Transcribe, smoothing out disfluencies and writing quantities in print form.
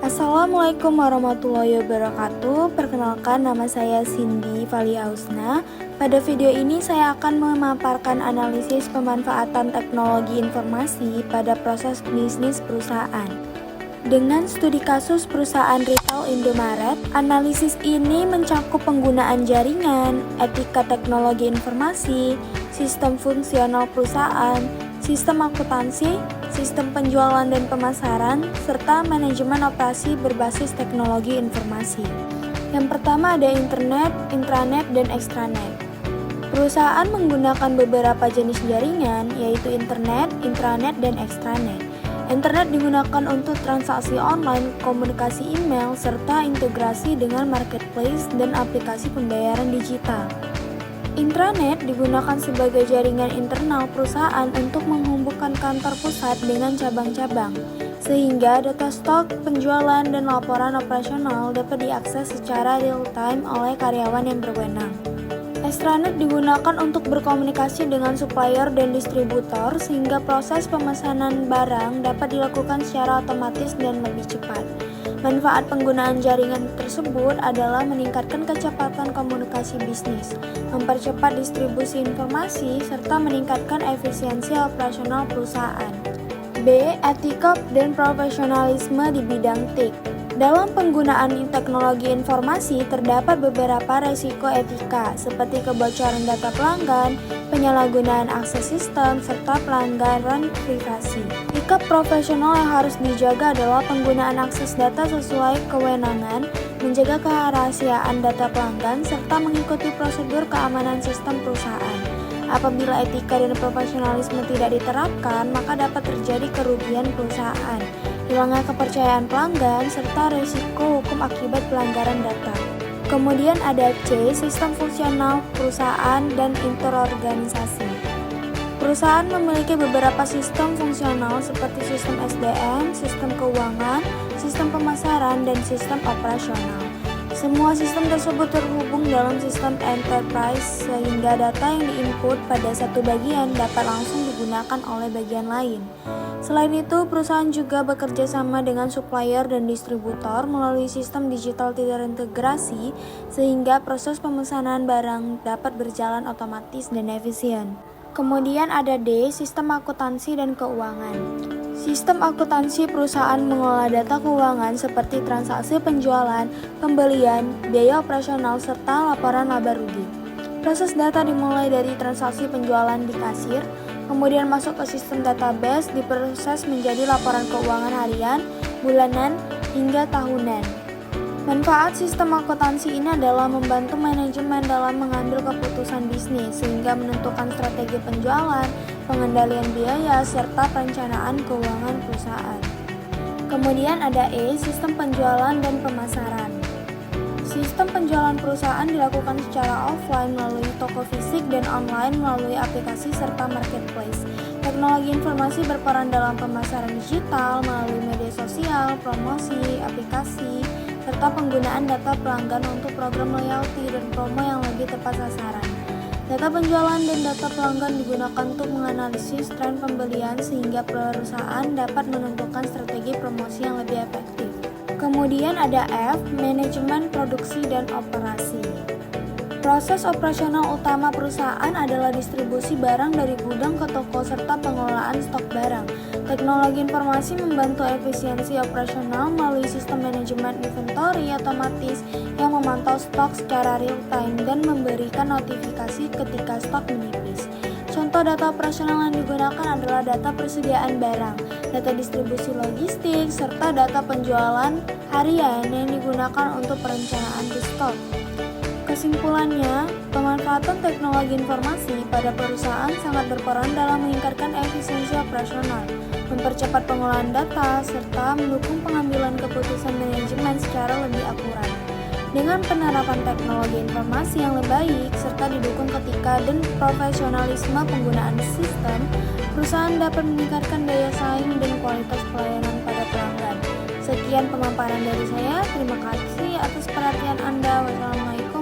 Assalamualaikum warahmatullahi wabarakatuh. Perkenalkan, nama saya Cindy Valiausna. Pada video ini saya akan memaparkan analisis pemanfaatan teknologi informasi pada proses bisnis perusahaan. Dengan studi kasus perusahaan retail Indomaret, analisis ini mencakup penggunaan jaringan, etika teknologi informasi, sistem fungsional perusahaan, sistem akuntansi, sistem penjualan dan pemasaran, serta manajemen operasi berbasis teknologi informasi. Yang pertama ada internet, intranet, dan extranet. Perusahaan menggunakan beberapa jenis jaringan, yaitu internet, intranet, dan extranet. Internet digunakan untuk transaksi online, komunikasi email, serta integrasi dengan marketplace dan aplikasi pembayaran digital. Intranet digunakan sebagai jaringan internal perusahaan untuk menghubungkan kantor pusat dengan cabang-cabang, sehingga data stok, penjualan, dan laporan operasional dapat diakses secara real-time oleh karyawan yang berwenang. Extranet digunakan untuk berkomunikasi dengan supplier dan distributor sehingga proses pemesanan barang dapat dilakukan secara otomatis dan lebih cepat. Manfaat penggunaan jaringan tersebut adalah meningkatkan kecepatan komunikasi bisnis, mempercepat distribusi informasi, serta meningkatkan efisiensi operasional perusahaan. B. Etika dan profesionalisme di bidang TIK. Dalam penggunaan teknologi informasi terdapat beberapa resiko etika seperti kebocoran data pelanggan, penyalahgunaan akses sistem, serta pelanggaran privasi. Sikap profesional yang harus dijaga adalah penggunaan akses data sesuai kewenangan, menjaga kerahasiaan data pelanggan, serta mengikuti prosedur keamanan sistem perusahaan. Apabila etika dan profesionalisme tidak diterapkan, maka dapat terjadi kerugian perusahaan, hilangnya kepercayaan pelanggan, serta risiko hukum akibat pelanggaran data. Kemudian ada C, sistem fungsional perusahaan dan interorganisasi. Perusahaan memiliki beberapa sistem fungsional seperti sistem SDM, sistem keuangan, sistem pemasaran, dan sistem operasional. Semua sistem tersebut terhubung dalam sistem enterprise sehingga data yang diinput pada satu bagian dapat langsung digunakan oleh bagian lain. Selain itu, perusahaan juga bekerja sama dengan supplier dan distributor melalui sistem digital terintegrasi sehingga proses pemesanan barang dapat berjalan otomatis dan efisien. Kemudian ada D, sistem akuntansi dan keuangan. Sistem akuntansi perusahaan mengelola data keuangan seperti transaksi penjualan, pembelian, biaya operasional, serta laporan laba rugi. Proses data dimulai dari transaksi penjualan di kasir, kemudian masuk ke sistem database, diproses menjadi laporan keuangan harian, bulanan, hingga tahunan. Manfaat sistem akuntansi ini adalah membantu manajemen dalam mengambil keputusan bisnis sehingga menentukan strategi penjualan, pengendalian biaya, serta perencanaan keuangan perusahaan. Kemudian ada E, sistem penjualan dan pemasaran. Sistem penjualan perusahaan dilakukan secara offline melalui toko fisik dan online melalui aplikasi serta marketplace. Teknologi informasi berperan dalam pemasaran digital melalui media sosial, promosi, aplikasi, serta penggunaan data pelanggan untuk program loyalty dan promo yang lebih tepat sasaran. Data penjualan dan data pelanggan digunakan untuk menganalisis tren pembelian sehingga perusahaan dapat menentukan strategi promosi yang lebih efektif. Kemudian ada F, manajemen produksi dan operasi. Proses operasional utama perusahaan adalah distribusi barang dari gudang ke toko serta pengelolaan stok barang. Teknologi informasi membantu efisiensi operasional melalui sistem manajemen inventory otomatis yang memantau stok secara real-time dan memberikan notifikasi ketika stok menipis. Contoh data operasional yang digunakan adalah data persediaan barang, data distribusi logistik, serta data penjualan harian yang digunakan untuk perencanaan stok. Kesimpulannya, pemanfaatan teknologi informasi pada perusahaan sangat berperan dalam meningkatkan efisiensi operasional, mempercepat pengolahan data, serta mendukung pengambilan keputusan manajemen secara lebih akurat. Dengan penerapan teknologi informasi yang lebih baik, serta didukung ketika dan profesionalisme penggunaan sistem, perusahaan dapat meningkatkan daya saing dan kualitas pelayanan pada pelanggan. Sekian pemaparan dari saya, terima kasih atas perhatian Anda. Wassalamualaikum